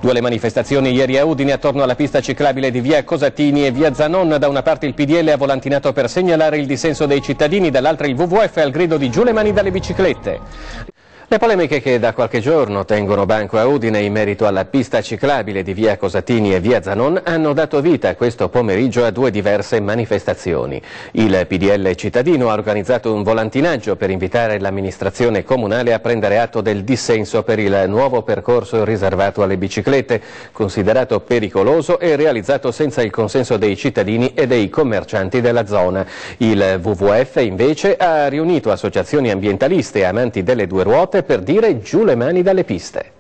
Due le manifestazioni ieri a Udine attorno alla pista ciclabile di via Cosatini e via Zanon. Da una parte il PDL ha volantinato per segnalare il dissenso dei cittadini, dall'altra il WWF al grido di giù le mani dalle biciclette. Le polemiche che da qualche giorno tengono banco a Udine in merito alla pista ciclabile di via Cosatini e via Zanon hanno dato vita questo pomeriggio a due diverse manifestazioni. Il PDL cittadino ha organizzato un volantinaggio per invitare l'amministrazione comunale a prendere atto del dissenso per il nuovo percorso riservato alle biciclette, considerato pericoloso e realizzato senza il consenso dei cittadini e dei commercianti della zona. Il WWF invece ha riunito associazioni ambientaliste e amanti delle due ruote per dire giù le mani dalle piste.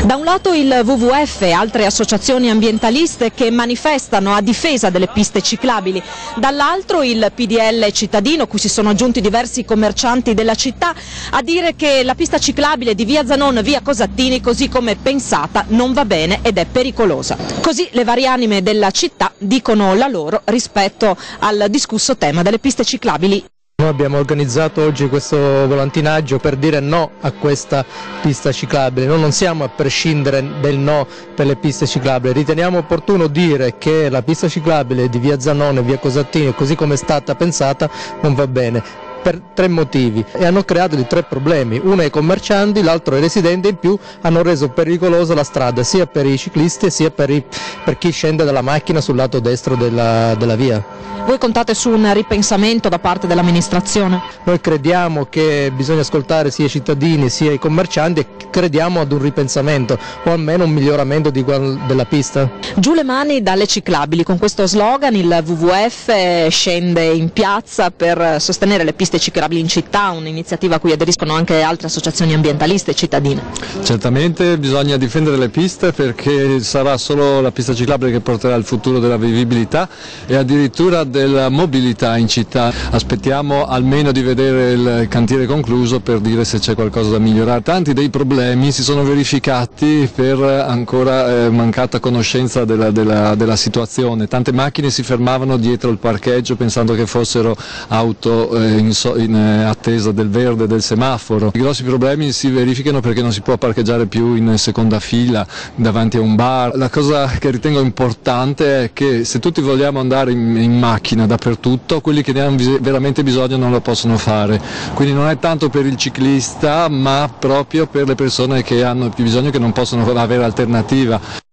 Da un lato il WWF e altre associazioni ambientaliste che manifestano a difesa delle piste ciclabili, dall'altro il PDL cittadino, cui si sono aggiunti diversi commercianti della città, a dire che la pista ciclabile di via Zanon, via Cosatini, così come pensata, non va bene ed è pericolosa. Così le varie anime della città dicono la loro rispetto al discusso tema delle piste ciclabili. Noi abbiamo organizzato oggi questo volantinaggio per dire no a questa pista ciclabile. Noi non siamo a prescindere del no per le piste ciclabili, riteniamo opportuno dire che la pista ciclabile di via Zanon e via Cosatini, così come è stata pensata, non va bene. Per tre motivi, e hanno creato di tre problemi: uno ai commercianti, l'altro ai residenti, in più hanno reso pericolosa la strada sia per i ciclisti sia per chi scende dalla macchina sul lato destro della via. Voi contate su un ripensamento da parte dell'amministrazione? Noi crediamo che bisogna ascoltare sia i cittadini sia i commercianti e crediamo ad un ripensamento o almeno un miglioramento della pista. Giù le mani dalle ciclabili, con questo slogan il WWF scende in piazza per sostenere le piste ciclabili in città, un'iniziativa a cui aderiscono anche altre associazioni ambientaliste e cittadine. Certamente bisogna difendere le piste, perché sarà solo la pista ciclabile che porterà il futuro della vivibilità e addirittura della mobilità in città. Aspettiamo almeno di vedere il cantiere concluso per dire se c'è qualcosa da migliorare. Tanti dei problemi si sono verificati per ancora mancata conoscenza della situazione. Tante macchine si fermavano dietro il parcheggio pensando che fossero auto in attesa del verde del semaforo. I grossi problemi si verificano perché non si può parcheggiare più in seconda fila davanti a un bar. La cosa che ritengo importante è che se tutti vogliamo andare in macchina dappertutto, quelli che ne hanno veramente bisogno non lo possono fare. Quindi non è tanto per il ciclista, ma proprio per le persone che hanno più bisogno, che non possono avere alternativa.